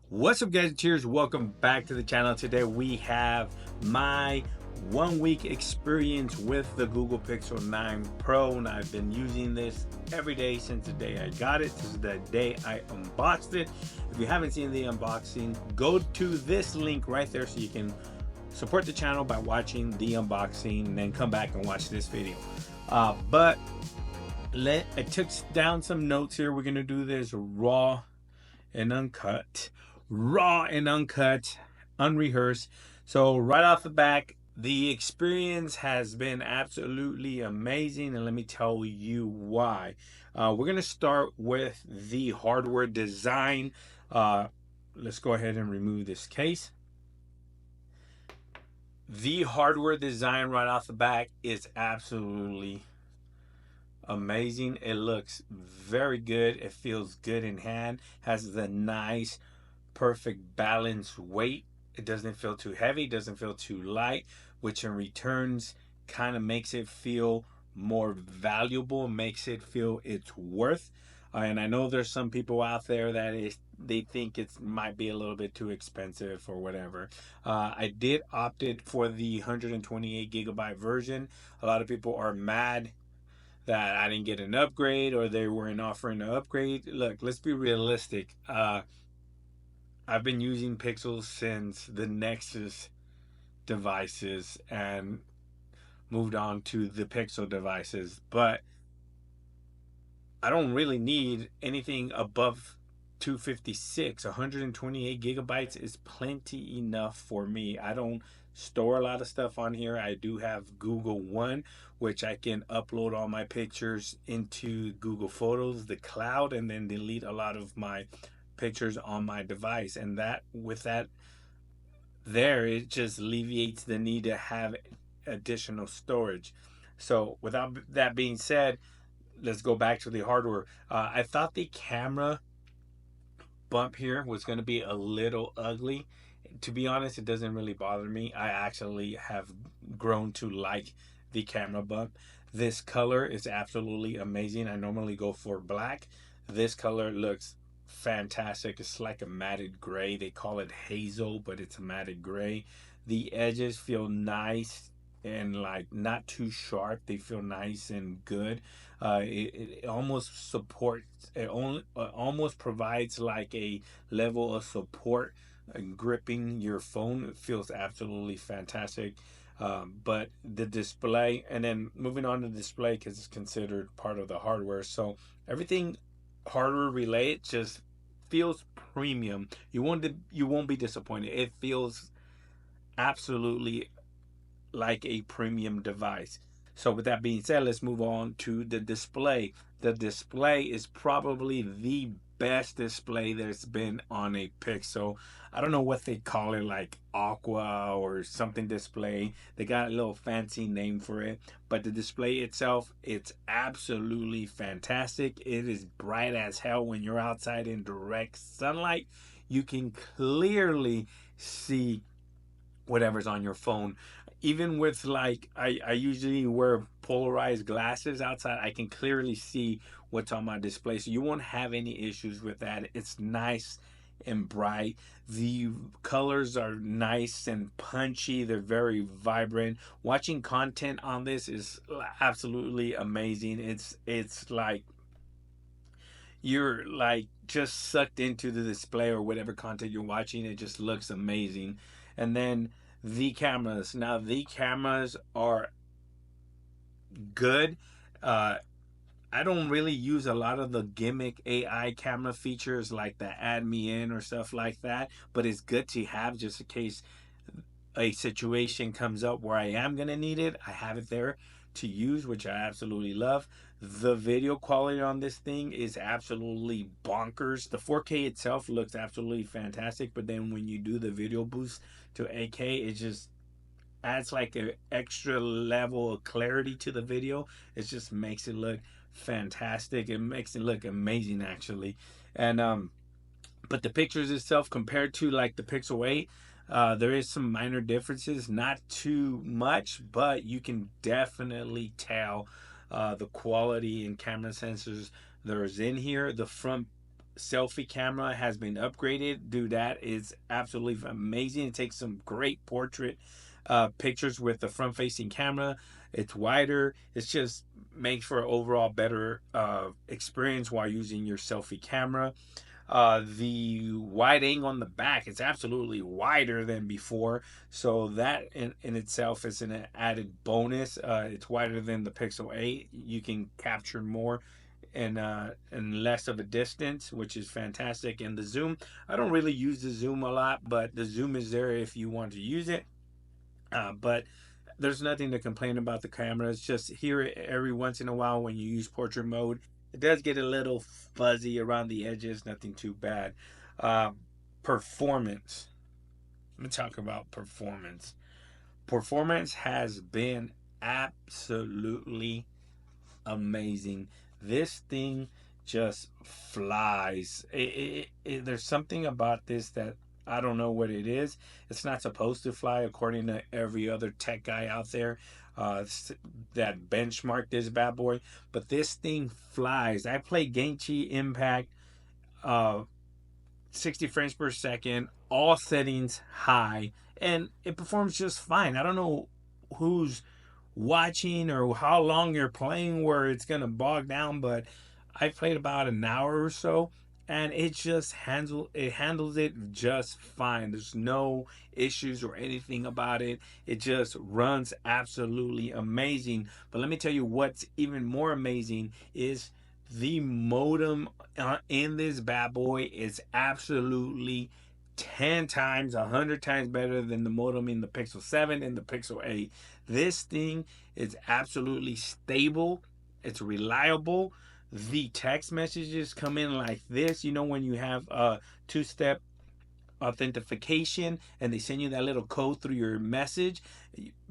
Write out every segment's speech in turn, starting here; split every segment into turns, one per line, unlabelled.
What's up, guys? Cheers, welcome back to the channel. Today we have my 1 week experience with the Google Pixel 9 Pro, and I've been using this every day since the day I got it. This is the day I unboxed it. If you haven't seen the unboxing, go to this link right there so you can support the channel by watching the unboxing and then come back and watch this video. But I took down some notes here. We're gonna do this raw and uncut, unrehearsed. So right off the back, the experience has been absolutely amazing, and let me tell you why. We're gonna start with the hardware design. Let's go ahead and remove this case. The hardware design right off the back is absolutely amazing. It looks very good. It feels good in hand. Has the nice perfect balanced weight. It doesn't feel too heavy, doesn't feel too light, which in returns kind of makes it feel more valuable, makes it feel its worth. And I know there's some people out there that they think it might be a little bit too expensive or whatever. I did opt it for the 128 gigabyte version. A lot of people are mad that I didn't get an upgrade or they weren't offering an upgrade. Look, let's be realistic. I've been using Pixels since the Nexus devices and moved on to the Pixel devices, but I don't really need anything above 256. 128 gigabytes is plenty enough for me. I don't store a lot of stuff on here. I do have Google One, which I can upload all my pictures into Google Photos, the cloud, and then delete a lot of my pictures on my device. And that, with that there, it just alleviates the need to have additional storage. So without that being said, let's go back to the hardware. I thought the camera bump here was going to be a little ugly. To be honest, it doesn't really bother me. I actually have grown to like the camera bump. This color is absolutely amazing. I normally go for black. This color looks fantastic. It's like a matted gray. They call it hazel, but it's a matted gray. The edges feel nice and like not too sharp. They feel nice and good. It almost supports. It only almost provides like a level of support gripping your phone. It feels absolutely fantastic. But the display, and then moving on to the display because it's considered part of the hardware. So everything hardware related just feels premium. You won't be disappointed. It feels absolutely like a premium device. So with that being said, let's move on to the display. The display is probably the best display there's been on a Pixel. I don't know what they call it, like Aqua or something display. They got a little fancy name for it, but the display itself, it's absolutely fantastic. It is bright as hell when you're outside in direct sunlight. You can clearly see whatever's on your phone. Even with like I usually wear polarized glasses outside, I can clearly see what's on my display, so you won't have any issues with that. It's nice and bright. The colors are nice and punchy. They're very vibrant. Watching content on this is absolutely amazing. It's like you're like just sucked into the display or whatever content you're watching. It just looks amazing. And then the cameras. Now the cameras are good. Uh, I don't really use a lot of the gimmick AI camera features like the add me in or stuff like that, but it's good to have just in case a situation comes up where I am going to need it. I have it there to use, which I absolutely love. The video quality on this thing is absolutely bonkers. The 4K itself looks absolutely fantastic, but then when you do the video boost to 8K, it just adds like an extra level of clarity to the video. It just makes it look fantastic. It makes it look amazing actually. And but the pictures itself compared to like the Pixel 8, there is some minor differences, not too much, but you can definitely tell the quality and camera sensors there's in here. The front selfie camera has been upgraded. Dude, that is absolutely amazing. It takes some great portrait pictures with the front facing camera. It's wider. It's just makes for an overall better experience while using your selfie camera. The wide angle on the back is absolutely wider than before, so that in itself is an added bonus. It's wider than the Pixel 8. You can capture more and less of a distance, which is fantastic. And the zoom, I don't really use the zoom a lot, but the zoom is there if you want to use it. But there's nothing to complain about the camera. It's just here every once in a while when you use portrait mode, it does get a little fuzzy around the edges. Nothing too bad. Uh, Performance. Let me talk about performance. Performance has been absolutely amazing. This thing just flies. There's something about this that I don't know what it is. It's not supposed to fly according to every other tech guy out there that benchmark this bad boy. But this thing flies. I play Genshin Impact uh, 60 frames per second, all settings high, and it performs just fine. I don't know who's watching or how long you're playing where it's gonna bog down, but I played about an hour or so, and it handles it just fine. There's no issues or anything about it. It just runs absolutely amazing. But let me tell you what's even more amazing is the modem in this bad boy is absolutely 10 times, 100 times better than the modem in the Pixel 7 and the Pixel 8. This thing is absolutely stable, it's reliable. The text messages come in like this. You know, when you have a two-step authentication and they send you that little code through your message.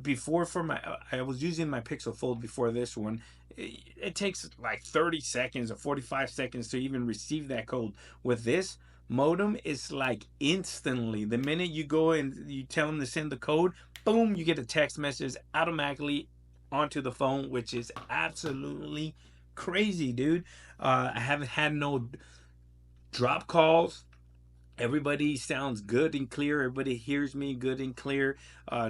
Before, for my I was using my Pixel Fold before this one. It takes like 30 seconds or 45 seconds to even receive that code. With this modem, it's like instantly. The minute you go and you tell them to send the code, boom, you get a text message automatically onto the phone, which is absolutely crazy, dude. I haven't had no drop calls. Everybody sounds good and clear. Everybody hears me good and clear.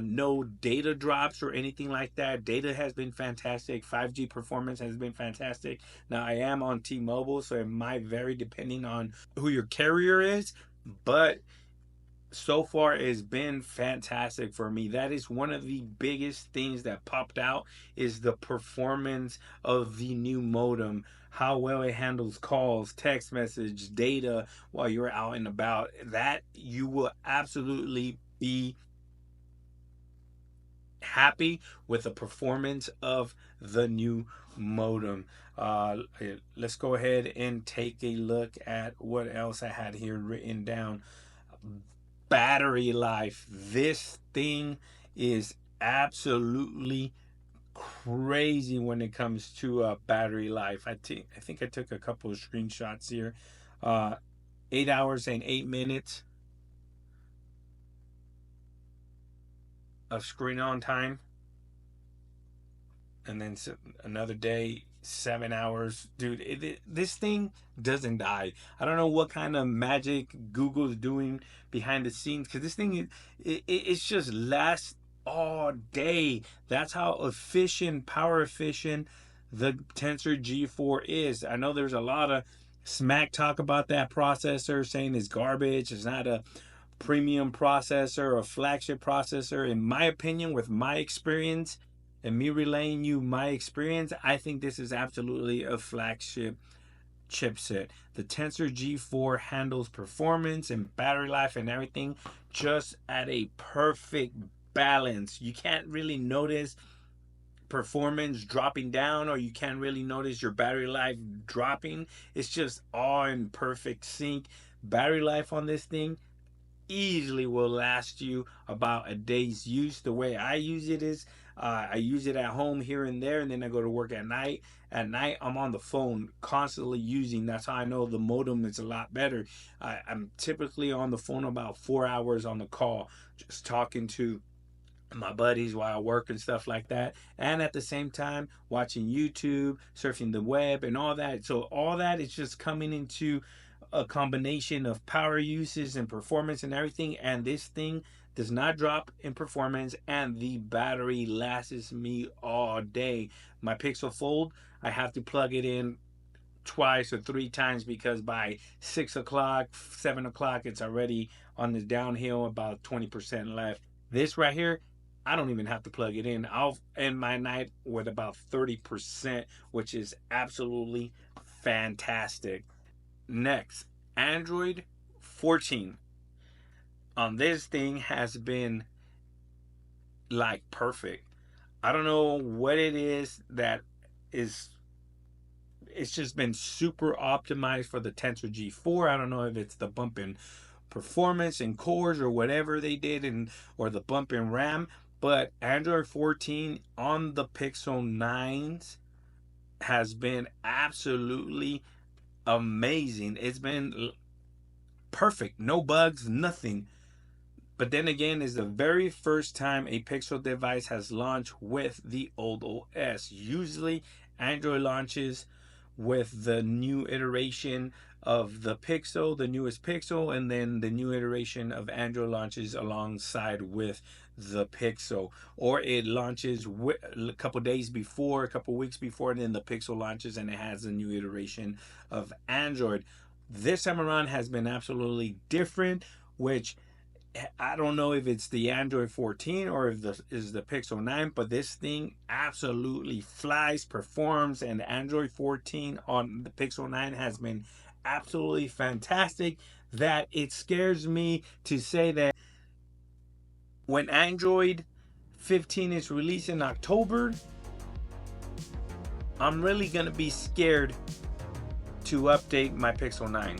No data drops or anything like that. Data has been fantastic. 5G performance has been fantastic. Now, I am on T-Mobile, so it might vary depending on who your carrier is, but so far it's been fantastic for me. That is one of the biggest things that popped out is the performance of the new modem, how well it handles calls, text message, data while you're out and about. That you will absolutely be happy with the performance of the new modem. uh let's go ahead and take a look at what else I had here written down. Battery life. This thing is absolutely crazy when it comes to battery life. I think I took a couple of screenshots here. Uh, 8 hours and 8 minutes of screen on time, and then another day 7 hours, dude. This thing doesn't die. I don't know what kind of magic Google's doing behind the scenes, because this thing it's just lasts all day. That's how efficient, power efficient the Tensor G4 is. I know there's a lot of smack talk about that processor, saying it's garbage, it's not a premium processor or flagship processor. In my opinion, with my experience and me relaying you my experience, I think this is absolutely a flagship chipset. The Tensor G4 handles performance and battery life and everything just at a perfect balance. You can't really notice performance dropping down, or you can't really notice your battery life dropping. It's just all in perfect sync. Battery life on this thing easily will last you about a day's use. The way I use it is I use it at home here and there, and then I go to work at night. At night, I'm on the phone constantly using. That's how I know the modem is a lot better. I'm typically on the phone about 4 hours on the call, just talking to my buddies while I work and stuff like that, and at the same time watching YouTube, surfing the web, and all that. So all that is just coming into a combination of power uses and performance and everything, and this thing does not drop in performance, and the battery lasts me all day. My Pixel Fold, I have to plug it in twice or three times because by 6 o'clock, 7 o'clock, it's already on the downhill, about 20% left. This right here, I don't even have to plug it in. I'll end my night with about 30%, which is absolutely fantastic. Next, Android 14 on this thing has been like perfect. I don't know what it is that is, it's just been super optimized for the Tensor G4. I don't know if it's the bump in performance and cores or whatever they did, and or the bump in RAM, but Android 14 on the Pixel 9s has been absolutely amazing. It's been perfect, no bugs, nothing. But then again, it's the very first time a Pixel device has launched with the old OS. Usually, Android launches with the new iteration of the Pixel, the newest Pixel, and then the new iteration of Android launches alongside with the Pixel, or it launches a couple days before, a couple weeks before, and then the Pixel launches and it has a new iteration of Android. This time around has been absolutely different, which I don't know if it's the Android 14 or if this is the Pixel 9, but this thing absolutely flies, performs, and Android 14 on the Pixel 9 has been absolutely fantastic, that it scares me to say that when Android 15 is released in October, I'm really going to be scared to update my Pixel 9.